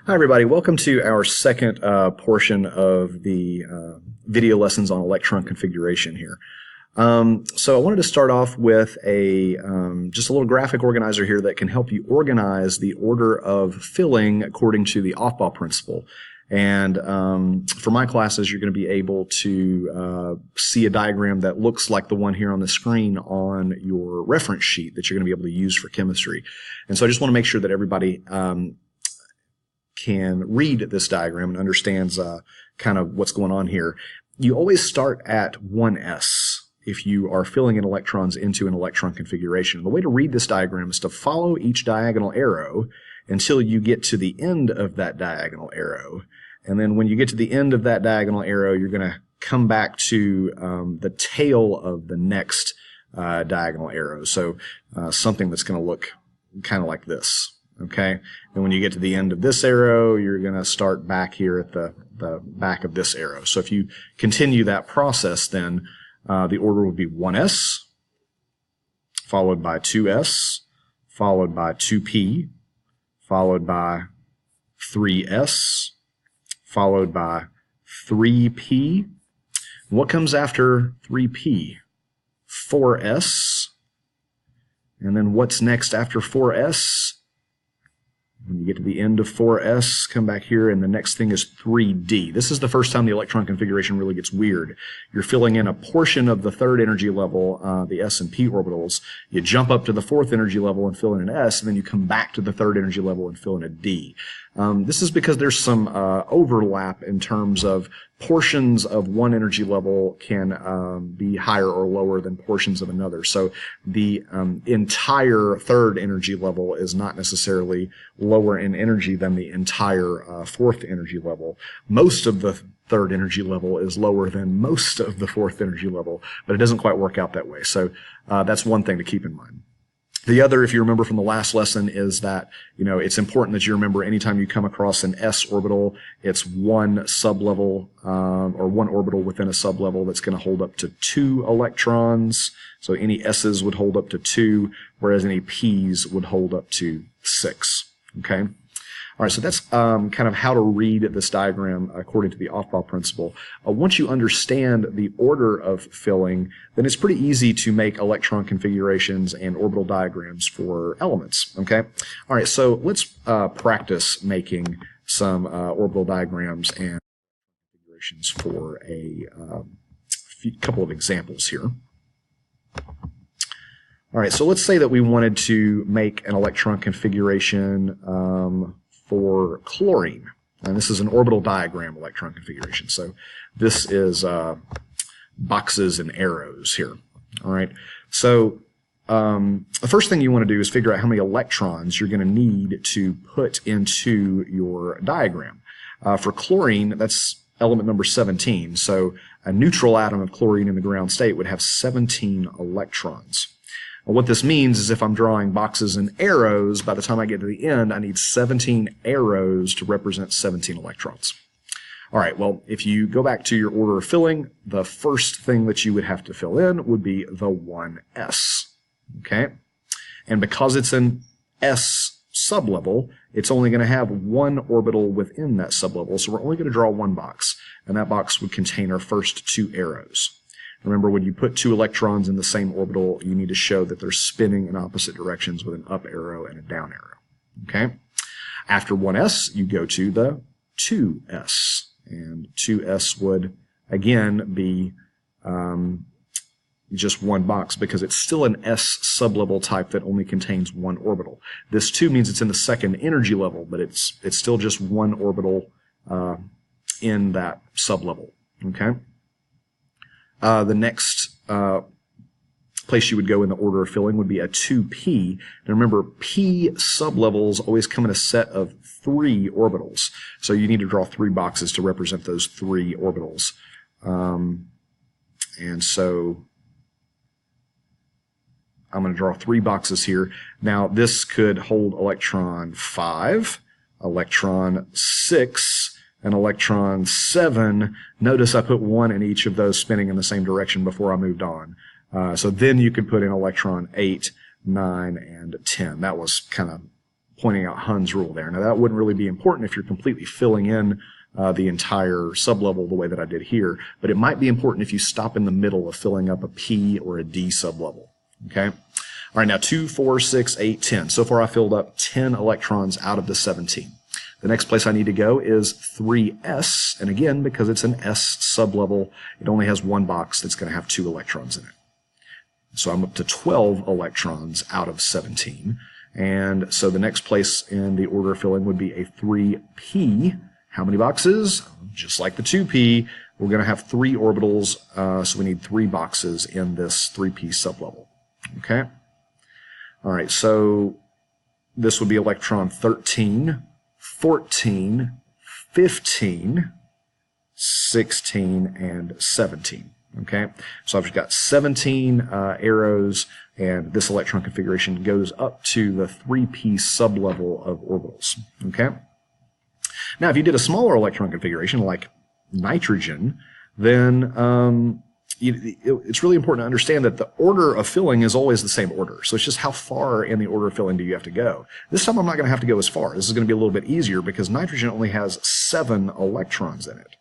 Hi, everybody. Welcome to our second portion of the video lessons on electron configuration here. So I wanted to start off with just a little graphic organizer here that can help you organize the order of filling according to the off-ball principle. And for my classes, you're going to be able to see a diagram that looks like the one here on the screen on your reference sheet that you're going to be able to use for chemistry. And so I just want to make sure that everybody can read this diagram and understands kind of what's going on here. You always start at 1s if you are filling in electrons into an electron configuration. And the way to read this diagram is to follow each diagonal arrow until you get to the end of that diagonal arrow. And then when you get to the end of that diagonal arrow, you're going to come back to the tail of the next diagonal arrow. So something that's going to look kind of like this. Okay, and when you get to the end of this arrow, you're going to start back here at the back of this arrow. So if you continue that process, then the order would be 1s, followed by 2s, followed by 2p, followed by 3s, followed by 3p. What comes after 3p? 4s. And then what's next after 4s? When you get to the end of 4s, come back here, and the next thing is 3d. This is the first time the electron configuration really gets weird. You're filling in a portion of the third energy level, the s and p orbitals. You jump up to the fourth energy level and fill in an s, and then you come back to the third energy level and fill in a d. This is because there's some overlap in terms of portions of one energy level can be higher or lower than portions of another. So the entire third energy level is not necessarily lower in energy than the entire fourth energy level. Most of the third energy level is lower than most of the fourth energy level, but it doesn't quite work out that way. So that's one thing to keep in mind. The other, if you remember from the last lesson, is that, it's important that you remember anytime you come across an s orbital, it's one sublevel, or one orbital within a sublevel that's going to hold up to 2 electrons. So any s's would hold up to 2, whereas any p's would hold up to 6. Okay? All right, so that's kind of how to read this diagram according to the off-ball principle. Once you understand the order of filling, then it's pretty easy to make electron configurations and orbital diagrams for elements. Okay? All right, so let's practice making some orbital diagrams and configurations for a couple of examples here. All right, so let's say that we wanted to make an electron configuration for chlorine. And this is an orbital diagram electron configuration. So this is boxes and arrows here. All right. So the first thing you want to do is figure out how many electrons you're going to need to put into your diagram. For chlorine, that's element number 17. So a neutral atom of chlorine in the ground state would have 17 electrons. Well, what this means is if I'm drawing boxes and arrows, by the time I get to the end, I need 17 arrows to represent 17 electrons. All right, well, if you go back to your order of filling, the first thing that you would have to fill in would be the 1s. Okay? And because it's an s sublevel, it's only going to have one orbital within that sublevel, so we're only going to draw one box, and that box would contain our first 2 arrows. Remember, when you put 2 electrons in the same orbital, you need to show that they're spinning in opposite directions with an up arrow and a down arrow. Okay? After 1s, you go to the 2s. And 2s would, again, be just one box because it's still an s sublevel type that only contains one orbital. This 2 means it's in the second energy level, but it's still just one orbital in that sublevel. Okay? The next place you would go in the order of filling would be a 2p. And remember, p sublevels always come in a set of 3 orbitals. So you need to draw 3 boxes to represent those 3 orbitals. And so I'm going to draw 3 boxes here. Now, this could hold electron 5, electron 6, and electron 7. Notice I put 1 in each of those spinning in the same direction before I moved on. So then you could put in electron 8, 9, and 10. That was kind of pointing out Hund's rule there. Now, that wouldn't really be important if you're completely filling in the entire sublevel the way that I did here, but it might be important if you stop in the middle of filling up a P or a D sublevel. Okay? All right, now 2, 4, 6, 8, 10. So far I filled up 10 electrons out of the 17. The next place I need to go is 3s, and again, because it's an S sublevel, it only has one box that's going to have 2 electrons in it. So I'm up to 12 electrons out of 17. And so the next place in the order of filling would be a 3p. How many boxes? Just like the 2p, we're going to have 3 orbitals, so we need 3 boxes in this 3p sublevel. Okay? All right, so this would be electron 13, 14, 15, 16, and 17. Okay, so I've got 17 arrows, and this electron configuration goes up to the 3p sublevel of orbitals. Okay, now if you did a smaller electron configuration like nitrogen, then it's really important to understand that the order of filling is always the same order. So it's just how far in the order of filling do you have to go. This time I'm not going to have to go as far. This is going to be a little bit easier because nitrogen only has 7 electrons in it.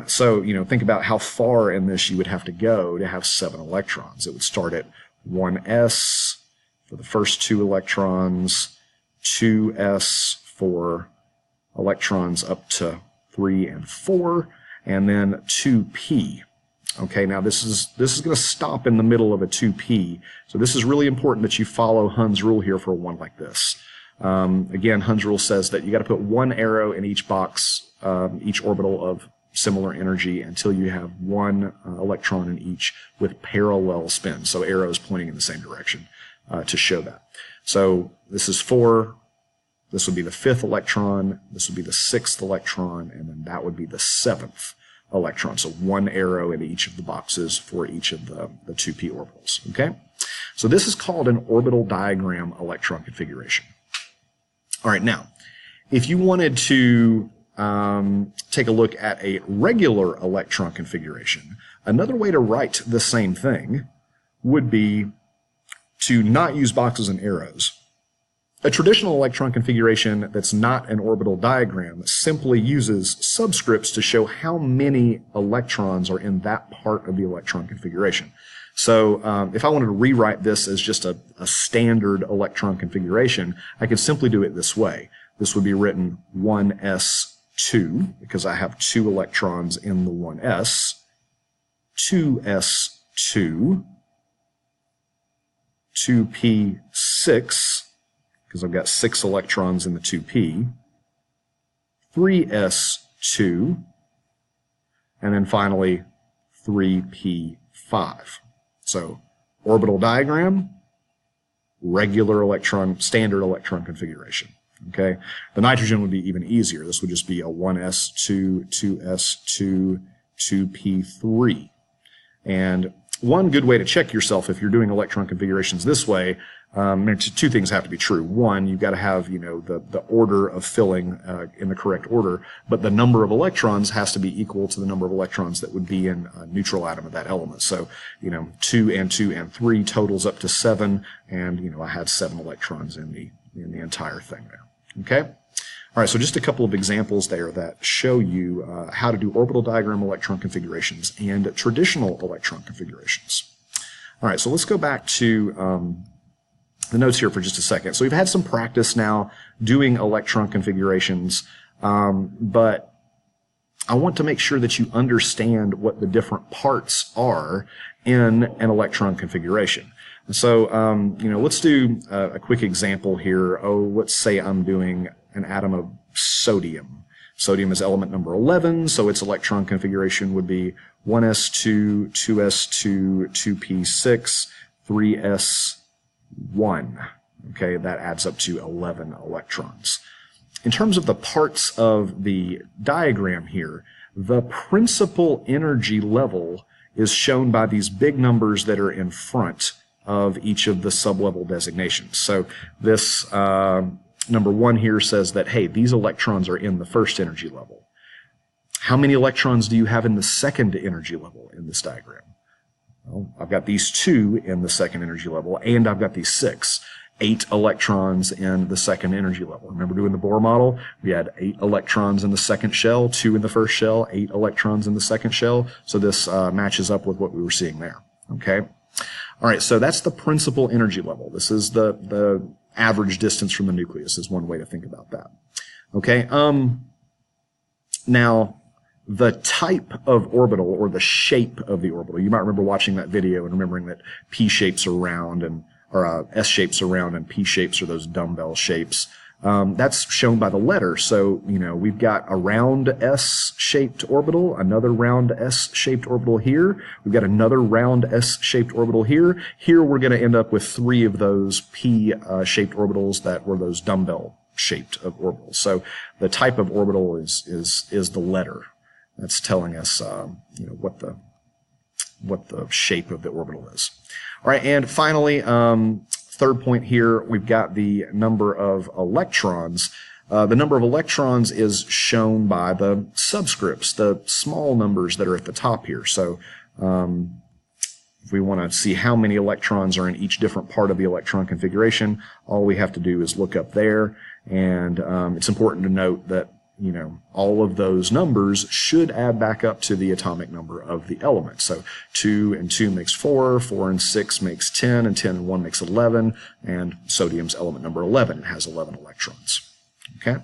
So, think about how far in this you would have to go to have 7 electrons. It would start at 1s for the first 2 electrons, 2s for electrons up to 3 and 4, and then 2p. Okay, now this is going to stop in the middle of a 2p, so this is really important that you follow Hund's rule here for one like this. Again, Hund's rule says that you got to put 1 arrow in each box, each orbital of similar energy until you have 1 electron in each with parallel spins, so arrows pointing in the same direction to show that. So this is 4, this would be the 5th electron, this would be the 6th electron, and then that would be the 7th electron. So 1 arrow in each of the boxes for each of the 2p orbitals. Okay? So this is called an orbital diagram electron configuration. All right, now, if you wanted to take a look at a regular electron configuration, another way to write the same thing would be to not use boxes and arrows. A traditional electron configuration that's not an orbital diagram simply uses subscripts to show how many electrons are in that part of the electron configuration. So if I wanted to rewrite this as just a standard electron configuration, I could simply do it this way. This would be written 1s2, because I have 2 electrons in the 1s, 2s2, 2p6, because I've got 6 electrons in the 2p, 3s2, and then finally 3p5. So orbital diagram, regular electron, standard electron configuration. Okay, the nitrogen would be even easier. This would just be a 1s2, 2s2, 2p3. And one good way to check yourself if you're doing electron configurations this way, 2 things have to be true. One, you've got to have the order of filling in the correct order, but the number of electrons has to be equal to the number of electrons that would be in a neutral atom of that element. So 2 and 2 and 3 totals up to 7, and I had 7 electrons in the entire thing there. Okay. All right, so just a couple of examples there that show you how to do orbital diagram electron configurations and traditional electron configurations. All right, so let's go back to the notes here for just a second. So we've had some practice now doing electron configurations, but I want to make sure that you understand what the different parts are in an electron configuration. So, let's do a quick example here. Let's say I'm doing an atom of sodium. Sodium is element number 11, so its electron configuration would be 1s2, 2s2, 2p6, 3s1. Okay, that adds up to 11 electrons. In terms of the parts of the diagram here, the principal energy level is shown by these big numbers that are in front of each of the sublevel designations. So this number 1 here says that, hey, these electrons are in the first energy level. How many electrons do you have in the second energy level in this diagram? Well, I've got these 2 in the second energy level, and I've got these 6. 8 electrons in the second energy level. Remember doing the Bohr model? We had 8 electrons in the second shell, 2 in the first shell, 8 electrons in the second shell. So this matches up with what we were seeing there. Okay. All right. So that's the principal energy level. This is the average distance from the nucleus is one way to think about that. Okay. Now, the type of orbital or the shape of the orbital, you might remember watching that video and remembering that P shapes are round or S shapes are round and P shapes are those dumbbell shapes. That's shown by the letter. So, we've got a round S-shaped orbital, another round S-shaped orbital here. We've got another round S-shaped orbital here. Here we're going to end up with 3 of those P-shaped orbitals that were those dumbbell-shaped orbitals. So the type of orbital is the letter. That's telling us, what the shape of the orbital is. All right, and finally, third point here, we've got the number of electrons. The number of electrons is shown by the subscripts, the small numbers that are at the top here. So if we want to see how many electrons are in each different part of the electron configuration, all we have to do is look up there. And it's important to note that all of those numbers should add back up to the atomic number of the element. So 2 and 2 makes 4, 4 and 6 makes 10, and 10 and 1 makes 11, and sodium's element number 11 has 11 electrons. Okay?